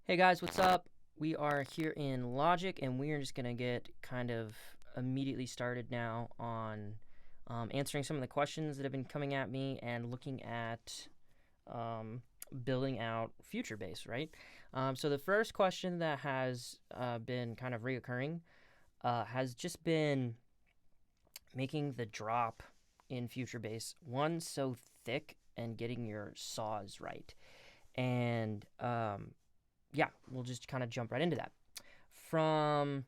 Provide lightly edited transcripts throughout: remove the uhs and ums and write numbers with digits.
Hey guys, what's up? We are here in Logic and we are just going to get kind of immediately started now on answering some of the questions that have been coming at me and looking at um, building out future base, right? So the first question that has been kind of reoccurring has just been making the drop in future base one so thick and getting your saws right. And yeah, we'll just kind of jump right into that. From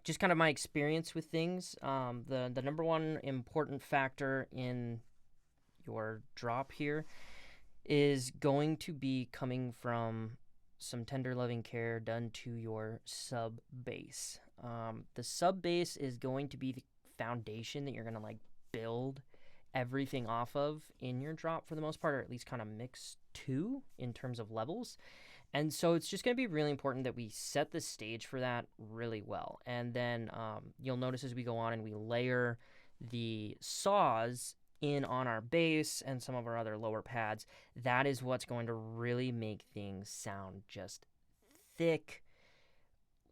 just kind of my experience with things, the number one important factor in your drop here is going to be coming from some tender loving care done to your sub base. The sub base is going to be the foundation that you're going to like build everything off of in your drop for the most part, or at least kind of mix to in terms of levels. And so it's just going to be really important that we set the stage for that really well. And then you'll notice as we go on and we layer the saws in on our base and some of our other lower pads, that is what's going to really make things sound just thick,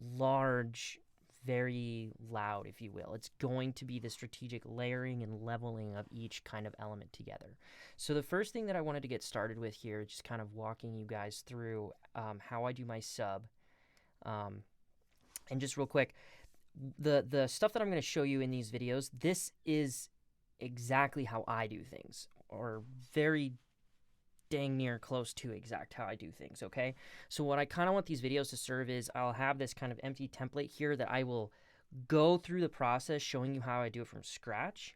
large, very loud, if you will. It's going to be the strategic layering and leveling of each kind of element together. So the first thing that I wanted to get started with here, just kind of walking you guys through how I do my sub. And just real quick, the stuff that I'm going to show you in these videos, this is exactly how I do things, or very dang near close to exact how I do things, okay? So what I kind of want these videos to serve is I'll have this kind of empty template here that I will go through the process showing you how I do it from scratch.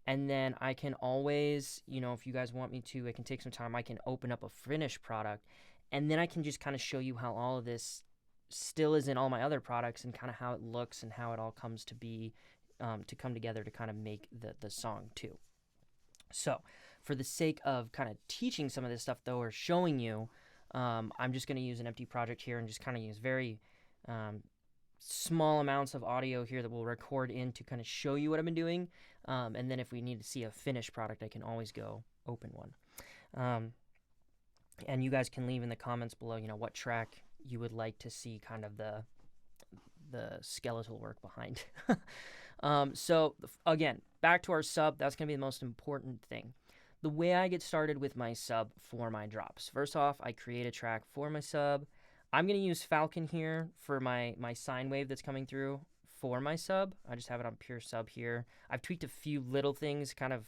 And then I can always, if you guys want me to, I can take some time, I can open up a finished product, and then I can just kind of show you how all of this still is in all my other products and kind of how it looks and how it all comes to be, to come together to kind of make the song too. So for the sake of kind of teaching some of this stuff though, or showing you, I'm just going to use an empty project here and just kind of use very small amounts of audio here that we'll record in to kind of show you what I've been doing. And then if we need to see a finished product, I can always go open one. And you guys can leave in the comments below, what track you would like to see kind of the skeletal work behind. So again, back to our sub, that's going to be the most important thing. The way I get started with my sub for my drops. First off, I create a track for my sub. I'm going to use Falcon here for my sine wave that's coming through for my sub. I just have it on pure sub here. I've tweaked a few little things, kind of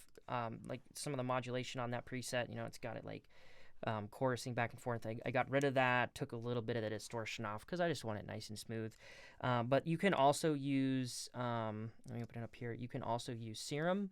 like some of the modulation on that preset. It's got it like chorusing back and forth. I got rid of that, took a little bit of the distortion off because I just want it nice and smooth. But you can also use, let me open it up here. You can also use Serum.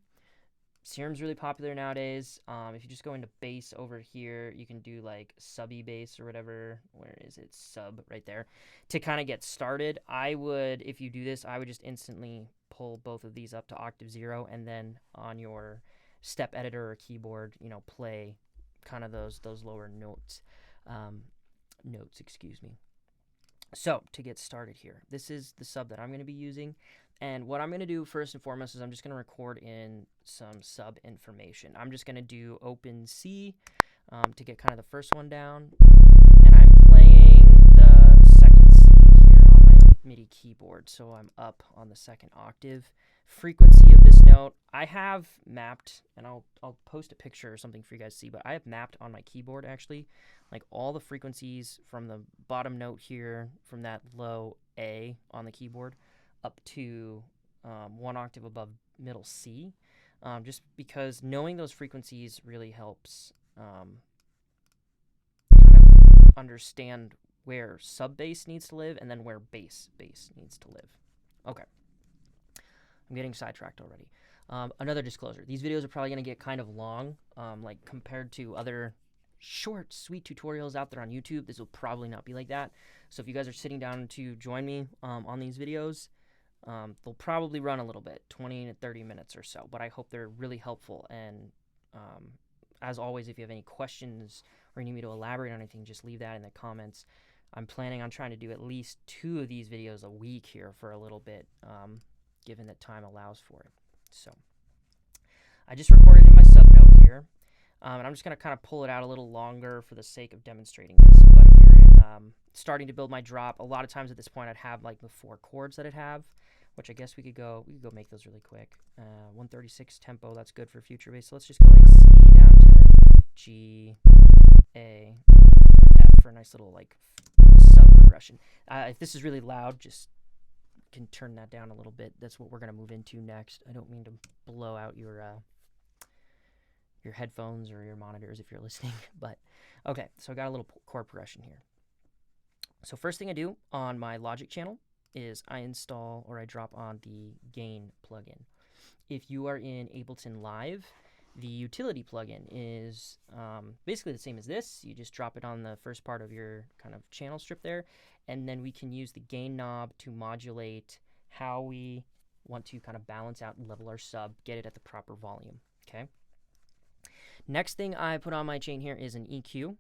Serum's really popular nowadays. If you just go into bass over here, you can do like subby bass or whatever. Where is it? Sub right there. To kind of get started, if you do this, I would just instantly pull both of these up to octave 0 and then on your step editor or keyboard, play kind of those lower notes. Excuse me. So to get started here, this is the sub that I'm going to be using. And what I'm going to do first and foremost is I'm just going to record in some sub information. I'm just going to do open C to get kind of the first one down. And I'm playing the second C here on my MIDI keyboard. So I'm up on the second octave. Frequency of this note, I have mapped, and I'll post a picture or something for you guys to see, but I have mapped on my keyboard actually, like all the frequencies from the bottom note here, from that low A on the keyboard, up to 1 octave above middle C, just because knowing those frequencies really helps kind of understand where sub bass needs to live and then where bass needs to live. Okay. I'm getting sidetracked already. Another disclosure. These videos are probably going to get kind of long, like compared to other short, sweet tutorials out there on YouTube. This will probably not be like that. So if you guys are sitting down to join me on these videos, they'll probably run a little bit, 20 to 30 minutes or so. But I hope they're really helpful. And as always, if you have any questions or you need me to elaborate on anything, just leave that in the comments. I'm planning on trying to do at least 2 of these videos a week here for a little bit, given that time allows for it. So I just recorded in my sub note here. And I'm just going to kind of pull it out a little longer for the sake of demonstrating this. But if we were in starting to build my drop, a lot of times at this point I'd have like the 4 chords that I'd have, which I guess we could go make those really quick. 136 tempo, that's good for future bass. So let's just go like C down to G, A, and F for a nice little like sub progression. If this is really loud, just can turn that down a little bit. That's what we're going to move into next. I don't mean to blow out your headphones or your monitors if you're listening, but okay, so I got a little chord progression here. So first thing I do on my Logic channel is I install or I drop on the gain plugin. If you are in Ableton Live, the utility plugin is basically the same as this. You just drop it on the first part of your kind of channel strip there, and then we can use the gain knob to modulate how we want to kind of balance out and level our sub, get it at the proper volume, okay? Next thing I put on my chain here is an EQ.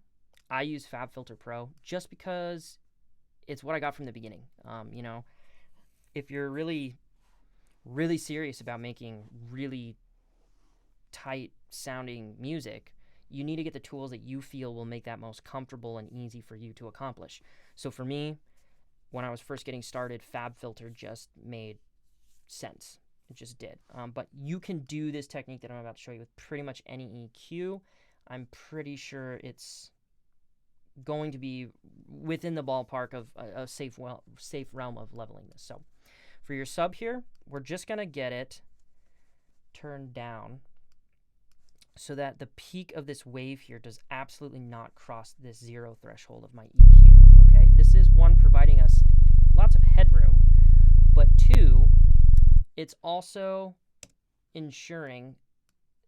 I use FabFilter Pro just because it's what I got from the beginning. You know, if you're really, really serious about making really tight sounding music, you need to get the tools that you feel will make that most comfortable and easy for you to accomplish. So for me, when I was first getting started, FabFilter just made sense. It just did. But you can do this technique that I'm about to show you with pretty much any EQ. I'm pretty sure it's going to be within the ballpark of a safe realm of leveling this. So for your sub here, we're just going to get it turned down so that the peak of this wave here does absolutely not cross this 0 threshold of my EQ. Okay, this is one, providing us lots of headroom, but 2, it's also ensuring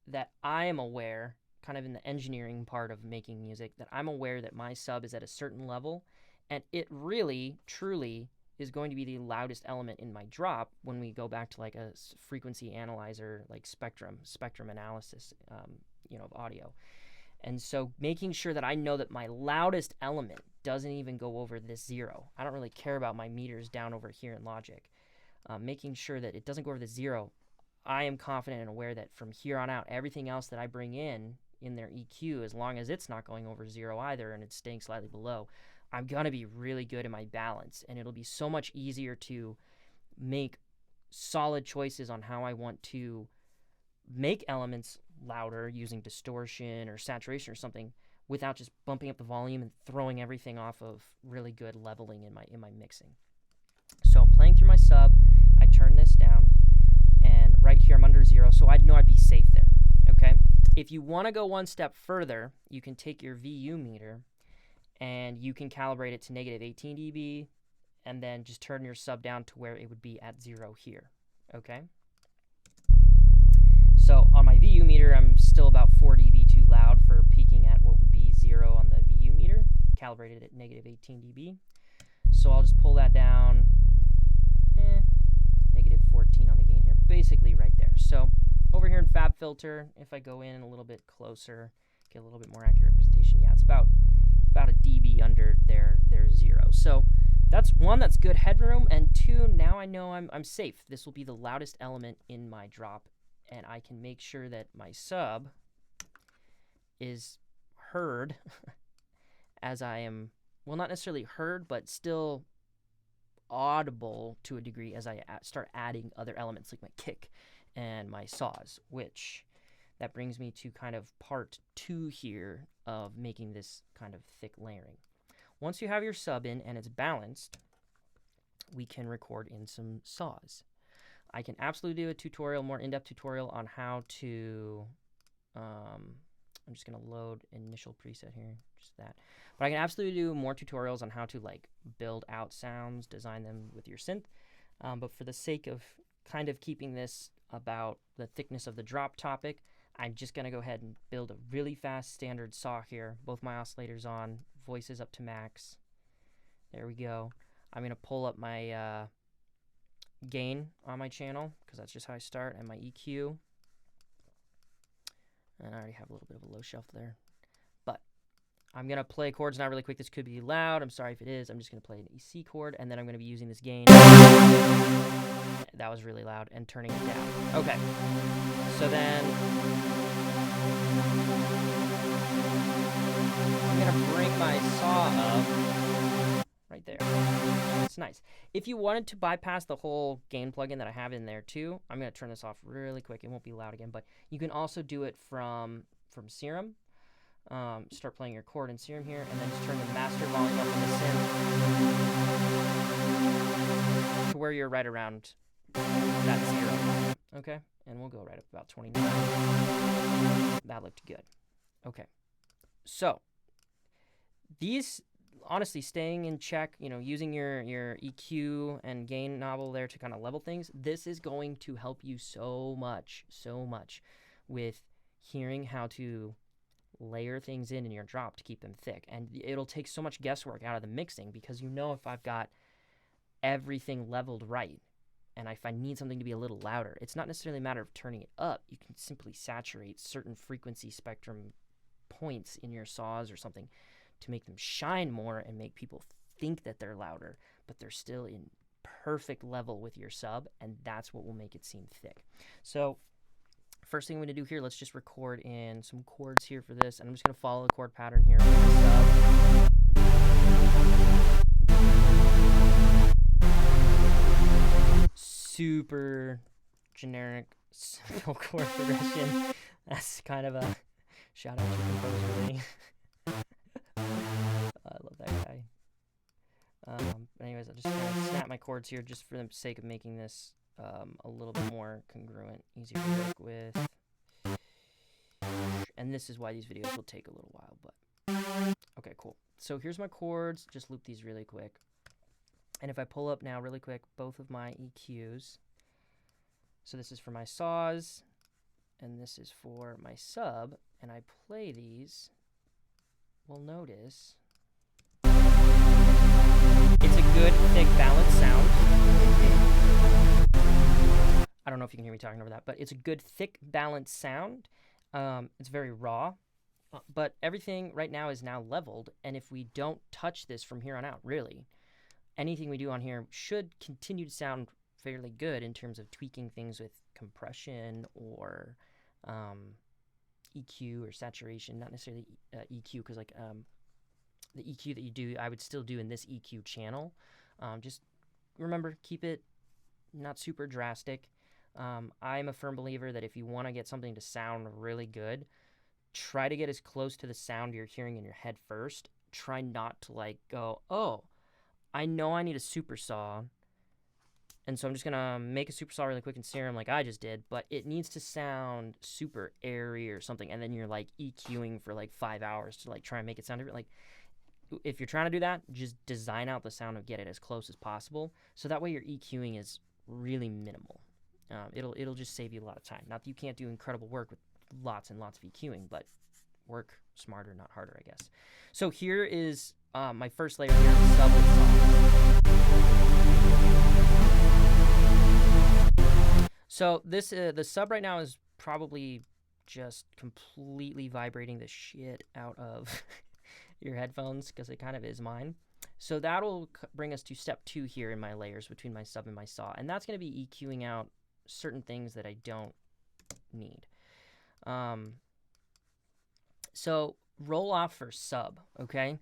that I am aware, kind of in the engineering part of making music, that I'm aware that my sub is at a certain level, and it really, truly is going to be the loudest element in my drop when we go back to like a frequency analyzer, like spectrum analysis, you know, of audio. And so making sure that I know that my loudest element doesn't even go over this 0. I don't really care about my meters down over here in Logic. Making sure that it doesn't go over the 0, I am confident and aware that from here on out, everything else that I bring in their EQ, as long as it's not going over 0 either and it's staying slightly below, I'm going to be really good in my balance, and it'll be so much easier to make solid choices on how I want to make elements louder using distortion or saturation or something without just bumping up the volume and throwing everything off of really good leveling in my mixing. So I'm playing through my sub, I turn this down, and right here I'm under 0, so I'd know I'd be safe there, okay? If you want to go one step further, you can take your VU meter and you can calibrate it to negative 18 dB, and then just turn your sub down to where it would be at 0 here, okay? So on my VU meter, I'm still about 4 dB too loud for peaking at what would be 0 on the VU meter, calibrated at negative 18 dB. So I'll just pull that down, negative 14 on the gain here, basically right there. So over here in FabFilter, if I go in a little bit closer, get a little bit more accurate representation, yeah, it's about a dB under their 0. So that's one, that's good headroom, and 2, now I know I'm safe. This will be the loudest element in my drop, and I can make sure that my sub is heard as I am, well, not necessarily heard, but still audible to a degree as I start adding other elements like my kick and my saws, which that brings me to kind of part 2 here of making this kind of thick layering. Once you have your sub in and it's balanced, we can record in some saws. I can absolutely do a tutorial, more in-depth tutorial on how to, I'm just going to load initial preset here, just that. But I can absolutely do more tutorials on how to like build out sounds, design them with your synth. But for the sake of kind of keeping this about the thickness of the drop topic, I'm just going to go ahead and build a really fast standard saw here. Both my oscillators on, voices up to max. There we go. I'm going to pull up my gain on my channel because that's just how I start, and my EQ. And I already have a little bit of a low shelf there. But I'm going to play chords now really quick. This could be loud. I'm sorry if it is. I'm just going to play an C chord, and then I'm going to be using this gain. That was really loud, and turning it down. Okay. So then I'm gonna bring my saw up right there. It's nice. If you wanted to bypass the whole gain plugin that I have in there too, I'm gonna turn this off really quick. It won't be loud again, but you can also do it from Serum. Start playing your chord in Serum here, and then just turn the master volume up in the synth to where you're right around that 0. Okay, and we'll go right up about 29. That looked good. Okay, so these, honestly, staying in check, you know, using your EQ and gain knob there to kind of level things, this is going to help you so much with hearing how to layer things in your drop to keep them thick. And it'll take so much guesswork out of the mixing, because you know if I've got everything leveled right, and if I need something to be a little louder, it's not necessarily a matter of turning it up. You can simply saturate certain frequency spectrum points in your saws or something to make them shine more and make people think that they're louder, but they're still in perfect level with your sub, and that's what will make it seem thick. So first thing I'm going to do here, let's just record in some chords here for this, and I'm just going to follow the chord pattern here for the sub. Super generic, simple chord progression. That's kind of a shout out to the composer, really. I love that guy. Anyways, I'll just snap my chords here just for the sake of making this a little bit more congruent, easier to work with. And this is why these videos will take a little while, but okay, cool. So here's my chords. Just loop these really quick. And if I pull up now really quick both of my EQs, so this is for my saws and this is for my sub, and I play these, we'll notice it's a good, thick, balanced sound. I don't know if you can hear me talking over that, but it's a good, thick, balanced sound. It's very raw, but everything right now is now leveled, and if we don't touch this from here on out, really, anything we do on here should continue to sound fairly good in terms of tweaking things with compression or EQ or saturation, not necessarily EQ, because like the EQ that you do, I would still do in this EQ channel. Just remember, keep it not super drastic. I'm a firm believer that if you want to get something to sound really good, try to get as close to the sound you're hearing in your head first. Try not to like go, oh, I know I need a super saw, and so I'm just going to make a super saw really quick in Serum like I just did, but it needs to sound super airy or something, and then you're like EQing for like 5 hours to like try and make it sound different. Like, if you're trying to do that, just design out the sound and get it as close as possible, so that way your EQing is really minimal. It'll just save you a lot of time. Not that you can't do incredible work with lots and lots of EQing, but work smarter, not harder, I guess. So here is my first layer here, sub with saw. So this the sub right now is probably just completely vibrating the shit out of your headphones, because it kind of is mine. So that'll bring us to step 2 here in my layers between my sub and my saw, and that's going to be EQing out certain things that I don't need. So roll off for sub, okay?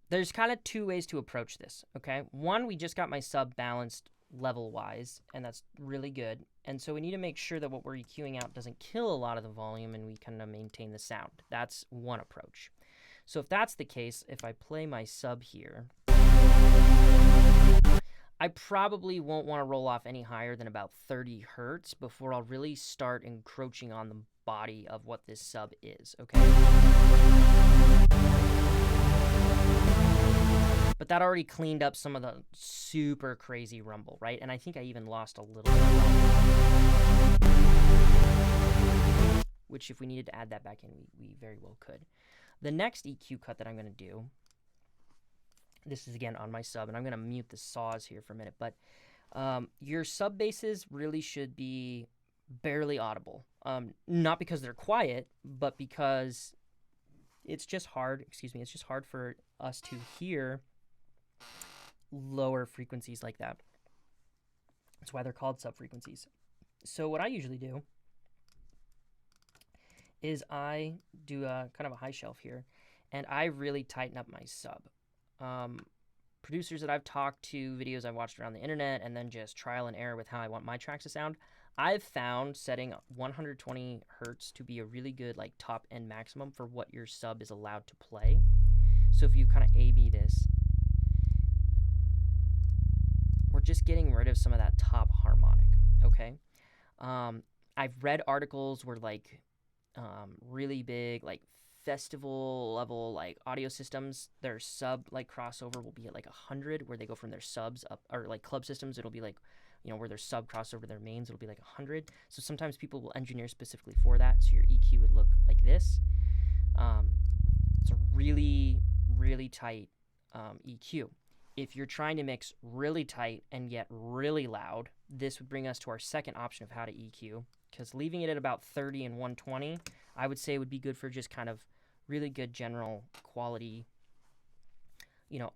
There's kind of 2 ways to approach this, okay? One, we just got my sub balanced level-wise, and that's really good. And so we need to make sure that what we're EQing out doesn't kill a lot of the volume, and we kind of maintain the sound. That's one approach. So if that's the case, if I play my sub here, I probably won't want to roll off any higher than about 30 hertz before I'll really start encroaching on the body of what this sub is, okay? But that already cleaned up some of the super crazy rumble, right? And I think I even lost a little bit of rumble, which if we needed to add that back in, we very well could. The next EQ cut that I'm going to do, this is again on my sub, and I'm going to mute the saws here for a minute, but your sub basses really should be barely audible. Not because they're quiet, but because it's just hard, it's just hard for us to hear lower frequencies like that. That's why they're called sub frequencies. So what I usually do is I do a kind of a high shelf here, and I really tighten up my sub. Producers that I've talked to, videos I've watched around the internet, and then just trial and error with how I want my tracks to sound, I've found setting 120 hertz to be a really good like top end maximum for what your sub is allowed to play. So if you kind of A/B this, we're just getting rid of some of that top harmonic, okay? I've read articles where like really big like festival level like audio systems, their sub like crossover will be at like 100, where they go from their subs up, or like club systems it'll be like, you know, where their sub crossover their mains, it'll be like 100. So sometimes people will engineer specifically for that, so your EQ would look like this. It's a really tight EQ. If you're trying to mix really tight and yet really loud, this would bring us to our second option of how to EQ, because leaving it at about 30 and 120, I would say would be good for just kind of really good general quality, you know,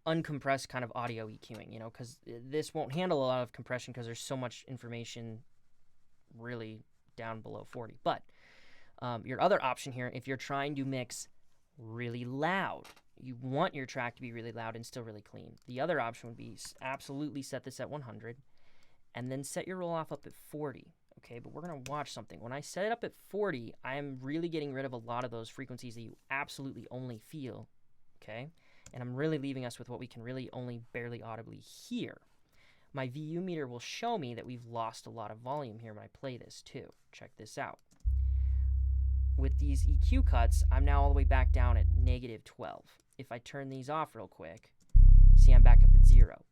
uncompressed kind of audio EQing, you know, because this won't handle a lot of compression because there's so much information really down below 40. But your other option here, if you're trying to mix really loud, you want your track to be really loud and still really clean, the other option would be absolutely set this at 100 and then set your roll off up at 40. Okay, but we're going to watch something. When I set it up at 40, I am really getting rid of a lot of those frequencies that you absolutely only feel, okay? And I'm really leaving us with what we can really only barely audibly hear. My VU meter will show me that we've lost a lot of volume here when I play this too. Check this out. With these EQ cuts, I'm now all the way back down at -12. If I turn these off real quick, see I'm back up at 0.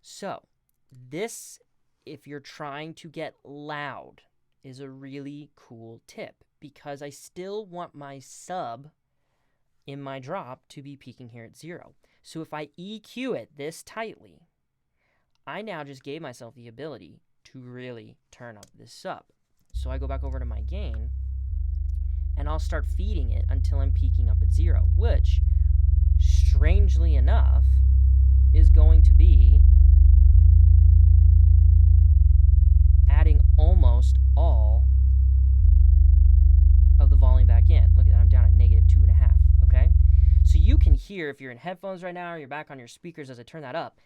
So this, if you're trying to get loud, is a really cool tip, because I still want my sub in my drop to be peaking here at 0. So if I EQ it this tightly, I now just gave myself the ability to really turn up this sub. So I go back over to my gain, and I'll start feeding it until I'm peaking up at 0, which, strangely enough, is going to be adding almost all of the volume back in. Look at that, I'm down at -2.5, okay? So you can hear, if you're in headphones right now or you're back on your speakers as I turn that up,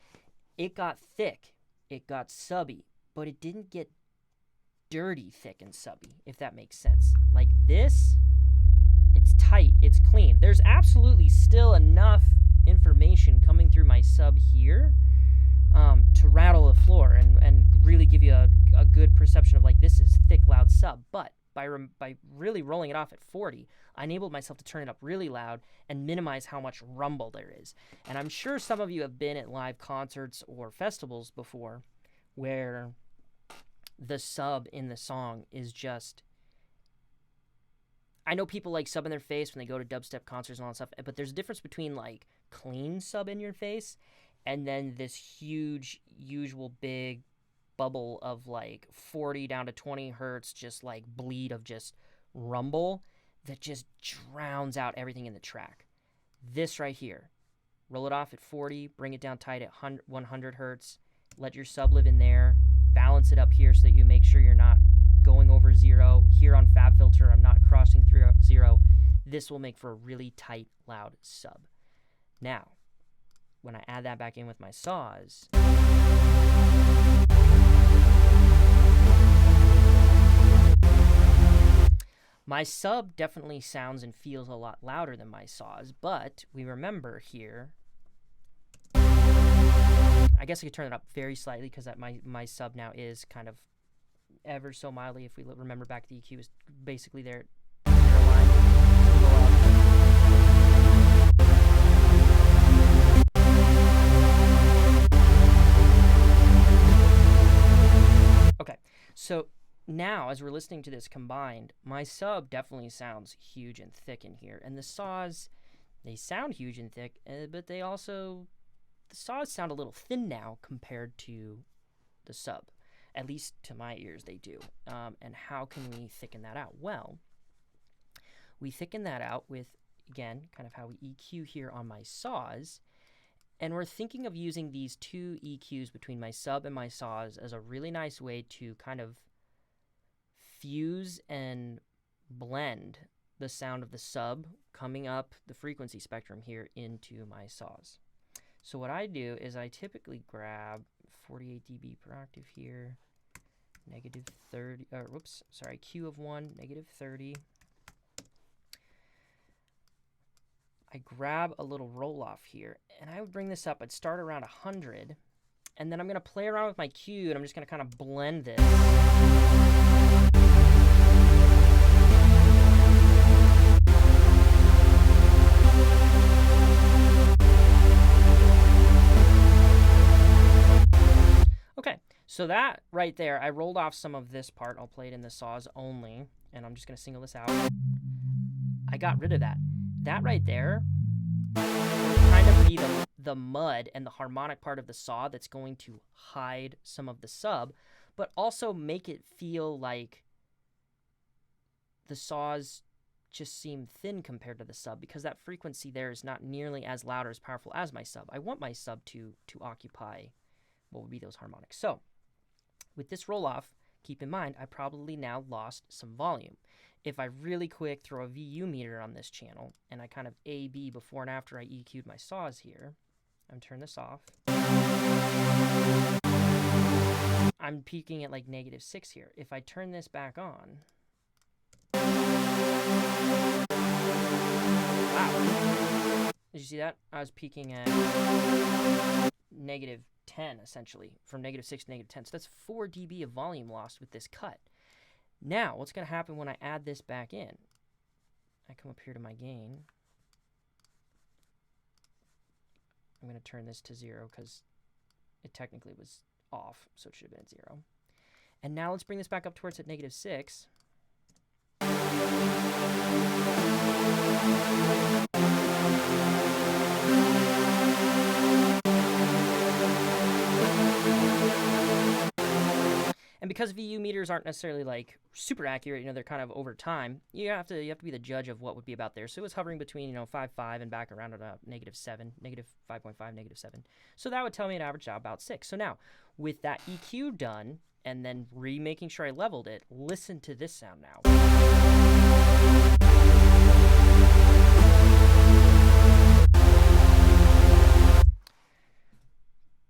it got thick, it got subby, but it didn't get dirty thick and subby, if that makes sense. Like this, it's tight, it's clean. There's absolutely still enough information coming through my sub here to rattle the floor and really give you a good perception of like, this is thick, loud sub. But by really rolling it off at 40, I enabled myself to turn it up really loud and minimize how much rumble there is. And I'm sure some of you have been at live concerts or festivals before where the sub in the song is just, I know people like sub in their face when they go to dubstep concerts and all that stuff, but there's a difference between like clean sub in your face and then this huge, usual big bubble of like 40 down to 20 hertz, just like bleed of just rumble that just drowns out everything in the track. This right here, roll it off at 40, bring it down tight at 100 hertz, let your sub live in there, balance it up here so that you make sure you're not going over 0. Here on Fab Filter, I'm not crossing through 0. This will make for a really tight, loud sub. Now, when I add that back in with my saws, my sub definitely sounds and feels a lot louder than my saws, but we remember here, I guess I could turn it up very slightly because my sub now is kind of ever so mildly, if we remember back, the EQ is basically there. Okay, so now as we're listening to this combined, my sub definitely sounds huge and thick in here, and the saws, they sound huge and thick, but they also, the saws sound a little thin now compared to the sub. At least to my ears, they do. And how can we thicken that out? Well, we thicken that out with, again, kind of how we EQ here on my saws. And we're thinking of using these two EQs between my sub and my saws as a really nice way to kind of fuse and blend the sound of the sub coming up the frequency spectrum here into my saws. So what I do is I typically grab 48 dB per octave here, negative 30, or whoops, sorry, Q of 1, negative 30. I grab a little roll off here, and I would bring this up. I'd start around 100, and then I'm going to play around with my Q, and I'm just going to kind of blend this. Okay, so that right there, I rolled off some of this part. I'll play it in the saws only, and I'm just going to single this out. I got rid of that. That right there will kind of be the mud and the harmonic part of the saw that's going to hide some of the sub, but also make it feel like the saws just seem thin compared to the sub, because that frequency there is not nearly as loud or as powerful as my sub. I want my sub to occupy what would be those harmonics. So with this roll off, keep in mind I probably now lost some volume. If I really quick throw a VU meter on this channel and I kind of A-B before and after I EQ'd my saws here, I'm turn this off. I'm peaking at like -6 here. If I turn this back on, wow. Did you see that? I was peaking at -10 essentially, from -6 to -10. So that's 4 dB of volume lost with this cut. Now, what's going to happen when I add this back in? I come up here to my gain. I'm going to turn this to 0 because it technically was off, so it should have been at 0. And now let's bring this back up to where it's at -6. And because VU meters aren't necessarily like super accurate, you know, they're kind of over time, you have to be the judge of what would be about there. So it was hovering between, you know, 5.5 and back around about -7, -5.5, -7. So that would tell me it averaged out about 6. So now, with that EQ done, and then remaking sure I leveled it, listen to this sound now.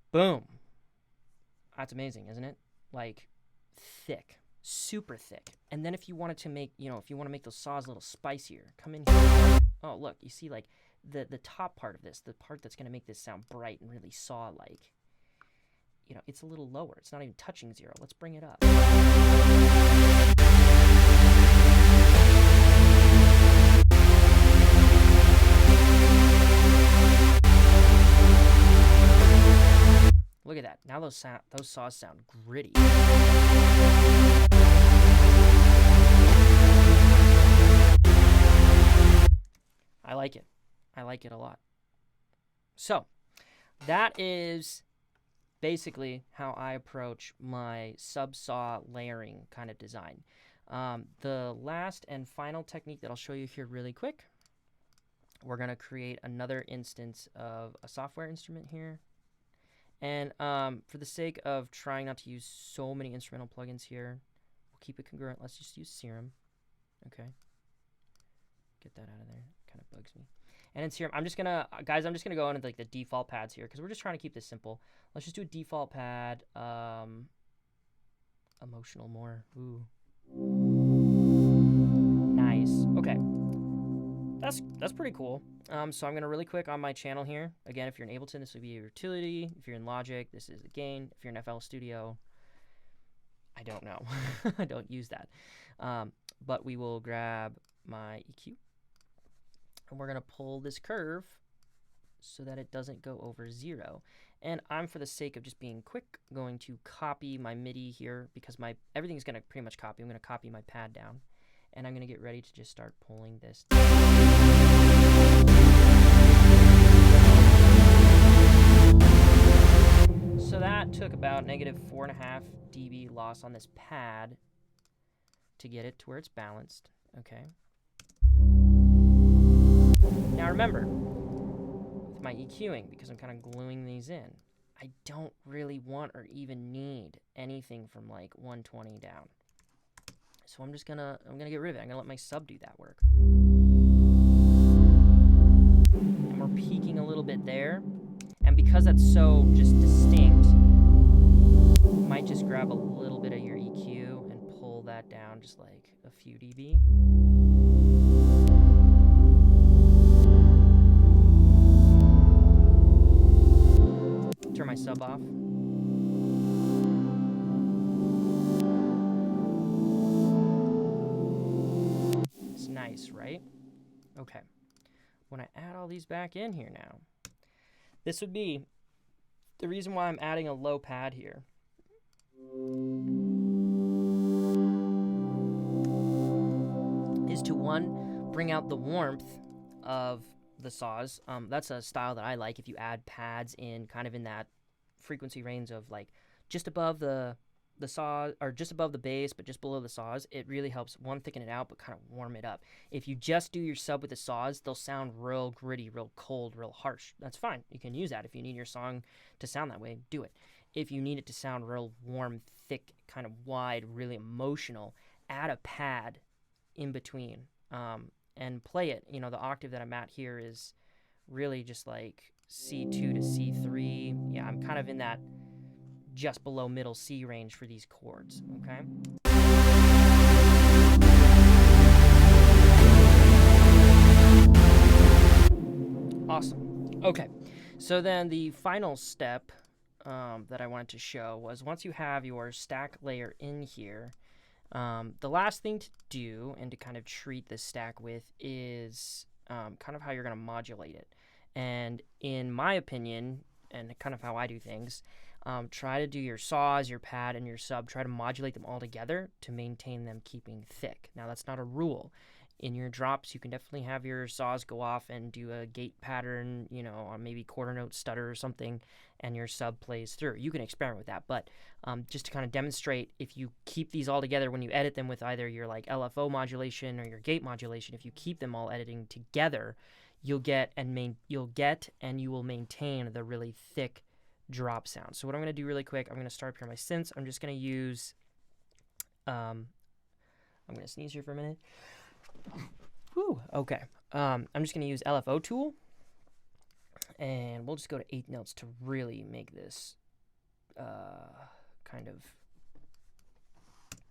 Boom. That's amazing, isn't it? Like, thick, super thick. And then if you wanted to make, you know, if you want to make those saws a little spicier, come in here. Oh, look, you see like the top part of this, the part that's going to make this sound bright and really saw-like, you know, it's a little lower. It's not even touching 0. Let's bring it up. Look at that. Now those saws sound gritty. I like it. I like it a lot. So, that is basically how I approach my sub-saw layering kind of design. The last and final technique that I'll show you here really quick, we're going to create another instance of a software instrument here. And for the sake of trying not to use so many instrumental plugins here, we'll keep it congruent. Let's just use Serum. Okay. Get that out of there. Kind of bugs me. And in Serum, I'm just gonna, guys, I'm just gonna go into like the default pads here because we're just trying to keep this simple. Let's just do a default pad. Emotional more. Ooh. Nice. Okay. That's pretty cool. So I'm gonna really quick on my channel here. Again, if you're in Ableton, this would be your utility. If you're in Logic, this is the gain. If you're in FL Studio, I don't know. I don't use that. But we will grab my EQ, and we're gonna pull this curve so that it doesn't go over 0. And I'm, for the sake of just being quick, going to copy my MIDI here because everything's gonna pretty much copy. I'm gonna copy my pad down. And I'm going to get ready to just start pulling this. So that took about -4.5 dB loss on this pad to get it to where it's balanced. Okay. Now remember, with my EQing, because I'm kind of gluing these in, I don't really want or even need anything from like 120 down. So I'm gonna get rid of it. I'm gonna let my sub do that work. And we're peaking a little bit there. And because that's so just distinct, you might just grab a little bit of your EQ and pull that down just like a few dB. Turn my sub off. It's nice, right? Okay. When I add all these back in here now, this would be the reason why I'm adding a low pad here. Is to, one, bring out the warmth of the saws. That's a style that I like. If you add pads in kind of in that frequency range of like just above the saw, or just above the bass but just below the saws, it really helps, one, thicken it out but kind of warm it up. If you just do your sub with the saws, they'll sound real gritty, real cold, real harsh. That's fine. You can use that. If you need your song to sound that way, do it. If you need it to sound real warm, thick, kind of wide, really emotional, add a pad in between, and play it. You know, the octave that I'm at here is really just like C2 to C3. Yeah, I'm kind of in that just below middle C range for these chords, okay? Awesome. Okay, so then the final step that I wanted to show was, once you have your stack layer in here, the last thing to do and to kind of treat this stack with is kind of how you're going to modulate it. And in my opinion, and kind of how I do things, try to do your saws, your pad, and your sub, try to modulate them all together to maintain them keeping thick. Now, that's not a rule. In your drops, you can definitely have your saws go off and do a gate pattern, you know, on maybe quarter note stutter or something, and your sub plays through. You can experiment with that, but just to kind of demonstrate, if you keep these all together when you edit them with either your like LFO modulation or your gate modulation, if you keep them all editing together, you'll get and you will maintain the really thick drop sound. So what I'm going to do really quick, I'm going to start up here on my synths. I'm just going to use, I'm going to sneeze here for a minute. Whew, okay. I'm just going to use LFO tool, and we'll just go to 8 notes to really make this kind of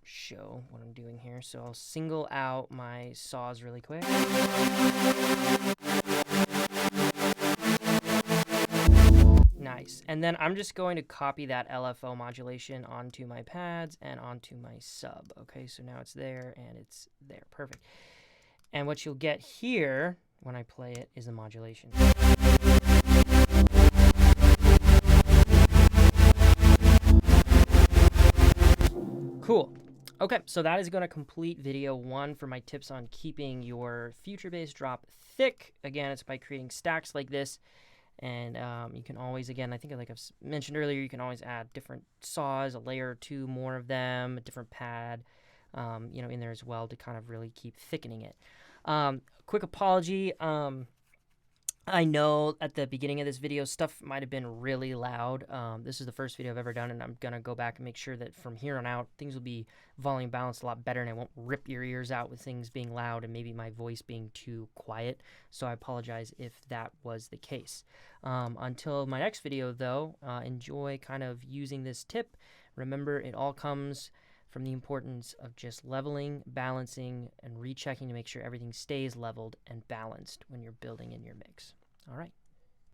show what I'm doing here. So I'll single out my saws really quick. Nice. And then I'm just going to copy that LFO modulation onto my pads and onto my sub. Okay, so now it's there and it's there. Perfect. And what you'll get here when I play it is a modulation. Cool. Okay, so that is going to complete video 1 for my tips on keeping your future bass drop thick. Again, it's by creating stacks like this. And you can always, again, I think like I've mentioned earlier, you can always add different saws, a layer or two more of them, a different pad, you know, in there as well to kind of really keep thickening it. Quick apology. I know at the beginning of this video, stuff might have been really loud. This is the first video I've ever done, and I'm going to go back and make sure that from here on out, things will be volume balanced a lot better, and I won't rip your ears out with things being loud and maybe my voice being too quiet. So I apologize if that was the case. Until my next video, though, enjoy kind of using this tip. Remember, it all comes from the importance of just leveling, balancing, and rechecking to make sure everything stays leveled and balanced when you're building in your mix. All right.